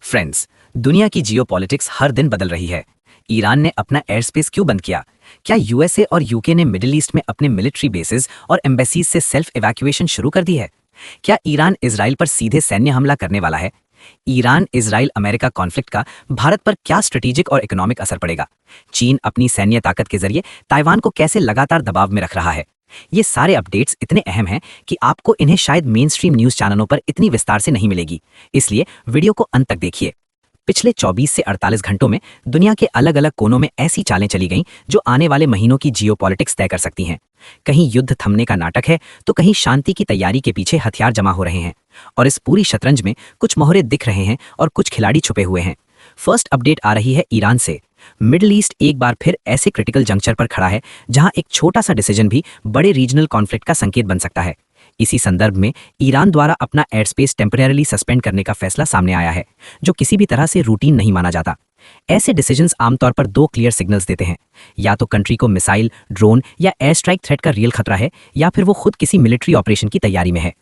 Friends, दुनिया की geopolitics हर दिन बदल रही है। ईरान ने अपना एयर स्पेस क्यों बंद किया? क्या यूएसए और यूके ने मिडिल ईस्ट में अपने मिलिट्री बेसिस और एम्बेसीज से सेल्फ इवैक्यूएशन शुरू कर दी है? क्या ईरान इजराइल पर सीधे सैन्य हमला करने वाला है? ईरान इजराइल अमेरिका कॉन्फ्लिक्ट का भारत पर क्या स्ट्रेटेजिक और इकोनॉमिक असर पड़ेगा? चीन अपनी सैन्य ताकत के जरिए ताइवान को कैसे लगातार दबाव में रख रहा है? ये सारे अपडेट्स इतने अहम हैं कि आपको इन्हें शायद मेन स्ट्रीम न्यूज चैनलों पर इतनी विस्तार से नहीं मिलेगी, इसलिए वीडियो को अंत तक देखिए। पिछले 24 से 48 घंटों में दुनिया के अलग अलग कोनों में ऐसी चालें चली गईं जो आने वाले महीनों की जियोपॉलिटिक्स तय कर सकती हैं। कहीं युद्ध थमने का नाटक है तो कहीं शांति की तैयारी के पीछे हथियार जमा हो रहे हैं, और इस पूरी शतरंज में कुछ मोहरे दिख रहे हैं और कुछ खिलाड़ी छुपे हुए हैं। फर्स्ट अपडेट आ रही है ईरान से। मिडिल ईस्ट एक बार फिर ऐसे क्रिटिकल जंक्चर पर खड़ा है जहां एक छोटा सा डिसीजन भी बड़े रीजनल कॉन्फ्लिक्ट का संकेत बन सकता है। इसी संदर्भ में ईरान द्वारा अपना एयर स्पेस टेम्परेरली सस्पेंड करने का फैसला सामने आया है, जो किसी भी तरह से रूटीन नहीं माना जाता। ऐसे डिसीजंस आमतौर पर दो क्लियर सिग्नल्स देते हैं, या तो कंट्री को मिसाइल, ड्रोन या एयर स्ट्राइक थ्रेट का रियल खतरा है, या फिर वो खुद किसी मिलिट्री ऑपरेशन की तैयारी में है।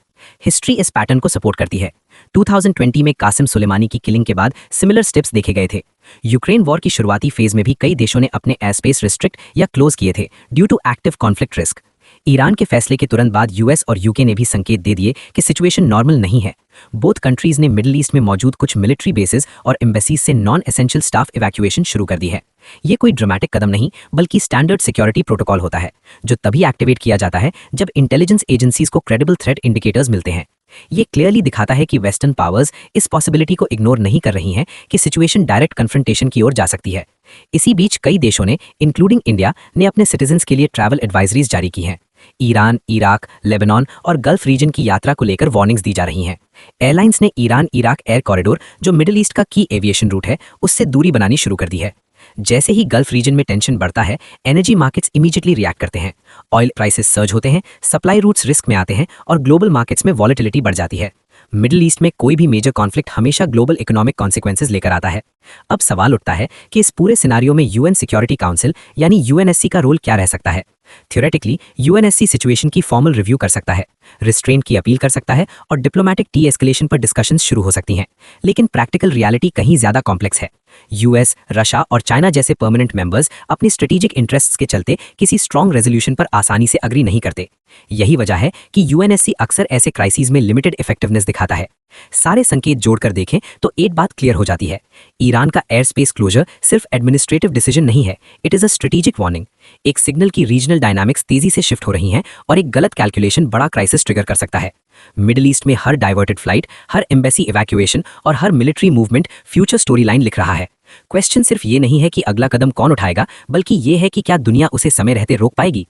हिस्ट्री इस पैटर्न को सपोर्ट करती है। 2020 में कासिम सुलेमानी की किलिंग के बाद सिमिलर स्टेप्स देखे गए थे। यूक्रेन वॉर की शुरुआती फेज में भी कई देशों ने अपने एयर स्पेस रिस्ट्रिक्ट या क्लोज किए थे due to active conflict risk. Iran के फैसले के तुरंत बाद यूएस और यूके ने भी संकेत दे दिए कि सिचुएशन नॉर्मल नहीं है। बोथ कंट्रीज ने मिडिल ईस्ट में मौजूद कुछ मिलिट्री बेसिस और एम्बेसीज से नॉन एसेंशियल स्टाफ इवैक्यूएशन शुरू कर दी है। ये कोई ड्रामेटिक कदम नहीं, बल्कि स्टैंडर्ड सिक्योरिटी प्रोटोकॉल होता है, जो तभी एक्टिवेट किया जाता है जब इंटेलिजेंस एजेंसीज को क्रेडिबल थ्रेट इंडिकेटर्स मिलते हैं। ये क्लियरली दिखाता है कि वेस्टर्न पावर्स इस पॉसिबिलिटी को इग्नोर नहीं कर रही हैं कि सिचुएशन डायरेक्ट कन्फ्रंटेशन की ओर जा सकती है। इसी बीच कई देशों ने, इंक्लूडिंग इंडिया, ने अपने सिटीजन्स के लिए ट्रैवल एडवाइजरीज जारी की हैं। ईरान, इराक, लेबनान और गल्फ रीजन की यात्रा को लेकर वार्निंग्स दी जा रही हैं। एयरलाइंस ने ईरान इराक एयर कॉरिडोर, जो मिडिल ईस्ट का की एविएशन रूट है, उससे दूरी बनानी शुरू कर दी है। जैसे ही गल्फ रीजन में टेंशन बढ़ता है, एनर्जी मार्केट्स इमीडिएटली रिएक्ट करते हैं। ऑयल प्राइसेस सर्ज होते हैं, सप्लाई रूट्स रिस्क में आते हैं और ग्लोबल मार्केट्स में वॉलेटिलिटी बढ़ जाती है। मिडिल ईस्ट में कोई भी मेजर कॉन्फ्लिक्ट हमेशा ग्लोबल इकोनॉमिक कॉन्सिक्वेंसेज लेकर आता है। अब सवाल उठता है कि इस पूरे सिनारियो में यूएन सिक्योरिटी काउंसिल यानी यूएनएससी का रोल क्या रह सकता है। थ्योरेटिकली यूएनएससी सिचुएशन की फॉर्मल रिव्यू कर सकता है, रिस्ट्रेंट की अपील कर सकता है और डिप्लोमेटिक टी एस्केलेशन पर डिस्कशंस शुरू हो सकती हैं। लेकिन प्रैक्टिकल रियलिटी कहीं ज्यादा कॉम्प्लेक्स है। यूएस, रशिया और चाइना जैसे परमानेंट मेंबर्स अपनी स्ट्रेटेजिक इंटरेस्ट्स के चलते किसी स्ट्रॉन्ग रेजोल्यूशन पर आसानी से अग्री नहीं करते। यही वजह है कि यूएनएससी अक्सर ऐसे क्राइसिस में लिमिटेड इफेक्टिवनेस दिखाता है। सारे संकेत जोड़कर देखें तो एक बात क्लियर हो जाती है, ईरान का एयर स्पेस क्लोजर सिर्फ एडमिनिस्ट्रेटिव डिसीजन नहीं है, it is a strategic warning. एक सिग्नल की रीजनल डायनामिक्स तेजी से शिफ्ट हो रही हैं और एक गलत कैलकुलेशन बड़ा क्राइसिस ट्रिगर कर सकता है। मिडिल ईस्ट में हर डाइवर्टेड फ्लाइट, हर एम्बेसी इवैक्यूएशन और हर military movement future story line लिख रहा है। क्वेश्चन सिर्फ ये नहीं है कि अगला कदम कौन उठाएगा, बल्कि ये है कि क्या दुनिया उसे समय रहते रोक पाएगी।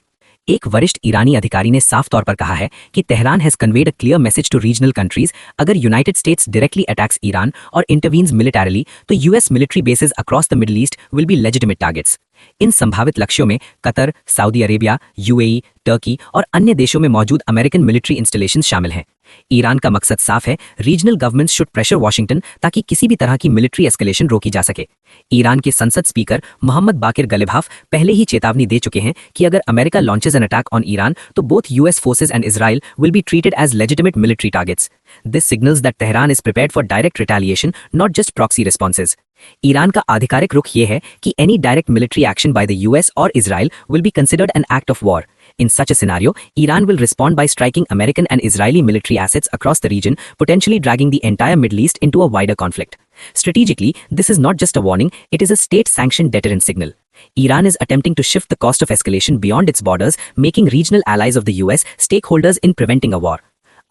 एक वरिष्ठ ईरानी अधिकारी ने साफ तौर पर कहा है कि Tehran has conveyed a clear message to regional countries, अगर United States directly attacks Iran और इंटरवीन्स मिलिटरीली तो US military bases across the Middle East will be legitimate targets. इन संभावित लक्ष्यों में Qatar, Saudi Arabia, UAE, Turkey और अन्य देशों में मौजूद अमेरिकन मिलिट्री इंस्टॉलेशन शामिल हैं। ईरान का मकसद साफ है, regional governments should pressure Washington ताकि किसी भी तरह की मिलिट्री एस्केलेशन रोकी जा सके। ईरान के संसद स्पीकर मोहम्मद बाकिर गलिभाफ पहले ही चेतावनी दे चुके हैं कि अगर America launches an attack on Iran तो both US forces and Israel will be treated as legitimate military targets. This signals that Tehran is prepared for direct retaliation, not just proxy responses. Iran का आधिकारिक रुख ये है कि any direct military action by the US और Israel will be considered an act of war. In such a scenario, Iran will respond by striking American and Israeli military assets across the region, potentially dragging the entire Middle East into a wider conflict. Strategically, this is not just a warning, it is a state-sanctioned deterrent signal. Iran is attempting to shift the cost of escalation beyond its borders, making regional allies of the US stakeholders in preventing a war.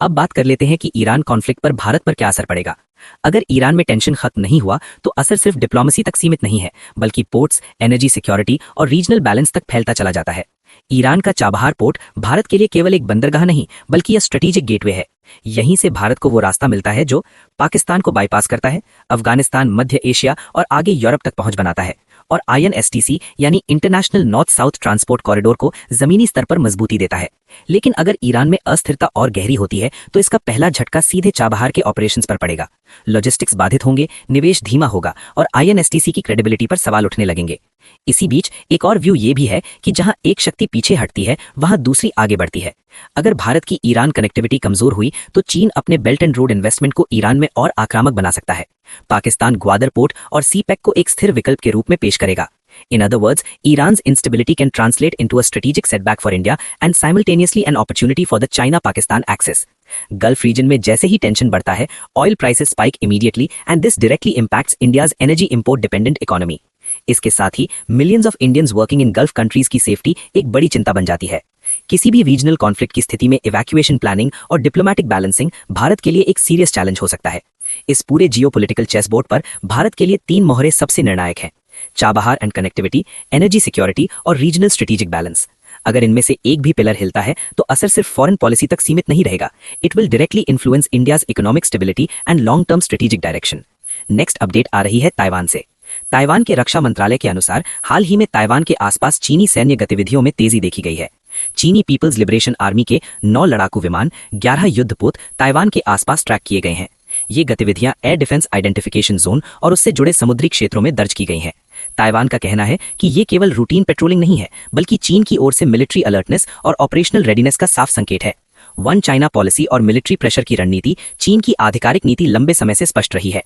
अब बात कर लेते हैं कि Iran conflict पर भारत पर क्या असर पड़ेगा। अगर ईरान में टेंशन खत्म नहीं हुआ तो असर सिर्फ डिप्लोमेसी तक सीमित नहीं है, बल्कि पोर्ट्स, एनर्जी सिक्योरिटी और रीजनल बैलेंस तक फैलता चला जाता है। ईरान का चाबहार पोर्ट भारत के लिए केवल एक बंदरगाह नहीं, बल्कि यह स्ट्रेटेजिक गेटवे है। यहीं से भारत को वो रास्ता मिलता है जो पाकिस्तान को बाईपास करता है, अफगानिस्तान, मध्य एशिया और आगे यूरोप तक पहुंच बनाता है, और INSTC यानी international north south transport corridor को जमीनी स्तर पर मजबूती देता है। लेकिन अगर ईरान में अस्थिरता और गहरी होती है तो इसका पहला झटका सीधे चाबहार के ऑपरेशंस पर पड़ेगा। लॉजिस्टिक्स बाधित होंगे, निवेश धीमा होगा और INSTC की क्रेडिबिलिटी पर सवाल उठने लगेंगे। इसी बीच एक और व्यू ये भी है कि जहां एक शक्ति पीछे हटती है वहां दूसरी आगे बढ़ती है। अगर भारत की ईरान कनेक्टिविटी कमजोर हुई तो चीन अपने बेल्ट एंड रोड इन्वेस्टमेंट को ईरान में और आक्रामक बना सकता है। पाकिस्तान ग्वादर पोर्ट और सी पैक को एक स्थिर विकल्प के रूप में पेश करेगा। In other words, Iran's instability can translate into a strategic setback for India and simultaneously an opportunity for the China-Pakistan axis. Gulf region में जैसे ही टेंशन बढ़ता है, oil prices spike immediately and this directly impacts India's energy import dependent economy. इसके साथ ही millions of Indians working in Gulf countries की safety एक बड़ी चिंता बन जाती है। किसी भी रीजनल कॉन्फ्लिक्ट की स्थिति में इवैक्यूएशन प्लानिंग और डिप्लोमेटिक बैलेंसिंग भारत के लिए एक सीरियस चैलेंज हो सकता है। इस पूरे जियोपॉलिटिकल चेसबोर्ड पर भारत के लिए 3 मोहरे सबसे निर्णायक हैं: Chabahar and connectivity, energy security और रीजनल स्ट्रेटेजिक बैलेंस। अगर इनमें से एक भी पिलर हिलता है तो असर सिर्फ फॉरेन पॉलिसी तक सीमित नहीं रहेगा। It will directly influence India's economic stability and long term strategic direction. Next update आ रही है ताइवान से। ताइवान के रक्षा मंत्रालय के अनुसार हाल ही में ताइवान के आसपास चीनी सैन्य गतिविधियों में तेजी देखी गई है। चीनी पीपल्स लिबरेशन आर्मी के 9 लड़ाकू विमान, 11 युद्धपोत ताइवान के आसपास ट्रैक किए गए हैं। ये गतिविधियां एयर डिफेंस आइडेंटिफिकेशन जोन और उससे जुड़े समुद्री क्षेत्रों में दर्ज की गई हैं। ताइवान का कहना है कि ये केवल रूटीन पेट्रोलिंग नहीं है, बल्कि चीन की ओर से मिलिट्री अलर्टनेस और ऑपरेशनल रेडीनेस का साफ संकेत है। वन चाइना पॉलिसी और मिलिट्री प्रेशर की रणनीति चीन की आधिकारिक नीति लंबे समय से स्पष्ट रही है।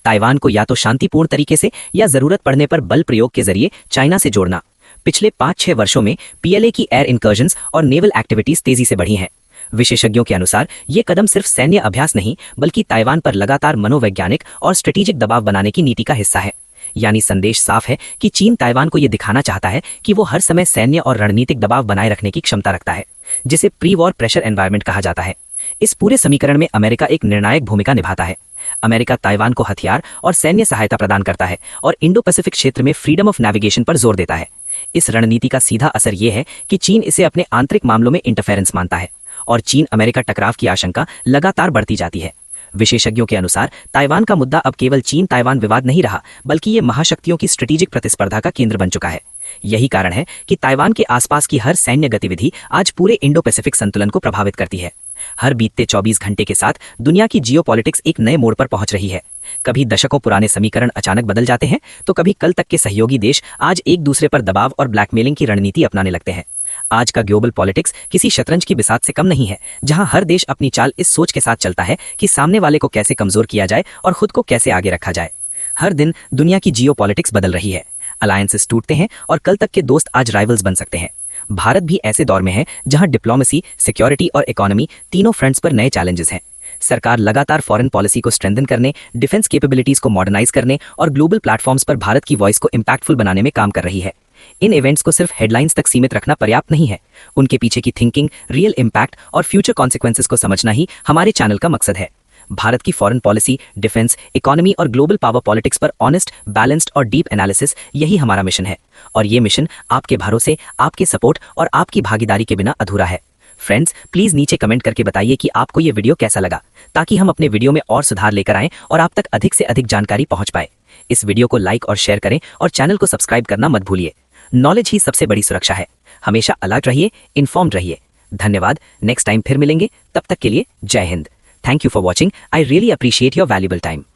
ताइवान को या तो शांतिपूर्ण तरीके से या जरूरत पड़ने पर बल प्रयोग के जरिए चाइना से जोड़ना। पिछले 5-6 वर्षों में पीएलए की एयर इंकर्जन्स और नेवल एक्टिविटीज तेजी से बढ़ी हैं। विशेषज्ञों के अनुसार ये कदम सिर्फ सैन्य अभ्यास नहीं, बल्कि ताइवान पर लगातार मनोवैज्ञानिक और स्ट्रेटेजिक दबाव बनाने की नीति का हिस्सा है। यानी संदेश साफ है कि चीन ताइवान को यह दिखाना चाहता है कि वो हर समय सैन्य और रणनीतिक दबाव बनाए रखने की क्षमता रखता है, जिसे प्री वॉर प्रेशर एनवायरनमेंट कहा जाता है। इस पूरे समीकरण में अमेरिका एक निर्णायक भूमिका निभाता है। अमेरिका ताइवान को हथियार और सैन्य सहायता प्रदान करता है और इंडो पैसिफिक क्षेत्र में फ्रीडम ऑफ नेविगेशन पर जोर देता है। इस रणनीति का सीधा असर यह है कि चीन इसे अपने आंतरिक मामलों में इंटरफेरेंस मानता है और चीन अमेरिका टकराव की आशंका लगातार बढ़ती जाती है। विशेषज्ञों के अनुसार ताइवान का मुद्दा अब केवल चीन ताइवान विवाद नहीं रहा, बल्कि ये महाशक्तियों की स्ट्रेटेजिक प्रतिस्पर्धा का केंद्र बन चुका है। यही कारण है कि ताइवान के आसपास की हर सैन्य गतिविधि आज पूरे इंडो पैसिफिक संतुलन को प्रभावित करती है। हर बीतते 24 घंटे के साथ दुनिया की जियोपॉलिटिक्स एक नए मोड़ पर पहुंच रही है। कभी दशकों पुराने समीकरण अचानक बदल जाते हैं, तो कभी कल तक के सहयोगी देश आज एक दूसरे पर दबाव और ब्लैकमेलिंग की रणनीति अपनाने लगते हैं। आज का ग्लोबल पॉलिटिक्स किसी शतरंज की बिसात से कम नहीं है, जहां हर देश अपनी चाल इस सोच के साथ चलता है कि सामने वाले को कैसे कमजोर किया जाए और खुद को कैसे आगे रखा जाए। हर दिन दुनिया की जियोपॉलिटिक्स बदल रही है, अलायंसेस टूटते हैं और कल तक के दोस्त आज राइवल्स बन सकते हैं। भारत भी ऐसे दौर में है जहां डिप्लोमेसी, सिक्योरिटी और इकोनॉमी तीनों फ्रंट्स पर नए चैलेंजेस हैं। सरकार लगातार फॉरेन पॉलिसी को स्ट्रेंथन करने, डिफेंस कैपेबिलिटीज को मॉडर्नाइज करने और ग्लोबल प्लेटफॉर्म्स पर भारत की वॉइस को इंपैक्टफुल बनाने में काम कर रही है। इन इवेंट्स को सिर्फ हेडलाइंस तक सीमित रखना पर्याप्त नहीं है। उनके पीछे की थिंकिंग, रियल इम्पैक्ट और फ्यूचर कॉन्सिक्वेंसेस को समझना ही हमारे चैनल का मकसद है। भारत की फॉरेन पॉलिसी, डिफेंस, इकोनॉमी और ग्लोबल पावर पॉलिटिक्स पर ऑनेस्ट, बैलेंस्ड और डीप एनालिसिस, यही हमारा मिशन है। और ये मिशन आपके भरोसे, आपके सपोर्ट और आपकी भागीदारी के बिना अधूरा है। फ्रेंड्स, प्लीज नीचे कमेंट करके बताइए कि आपको ये वीडियो कैसा लगा, ताकि हम अपने वीडियो में और सुधार लेकर आएं और आप तक अधिक से अधिक जानकारी पहुंच पाए। इस वीडियो को लाइक और शेयर करें और चैनल को सब्सक्राइब करना मत भूलिए। नॉलेज ही सबसे बड़ी सुरक्षा है। हमेशा अलर्ट रहिए, इन्फॉर्म्ड रहिए। धन्यवाद। नेक्स्ट टाइम फिर मिलेंगे, तब तक के लिए जय Hind. Thank you for watching. I really appreciate your valuable time.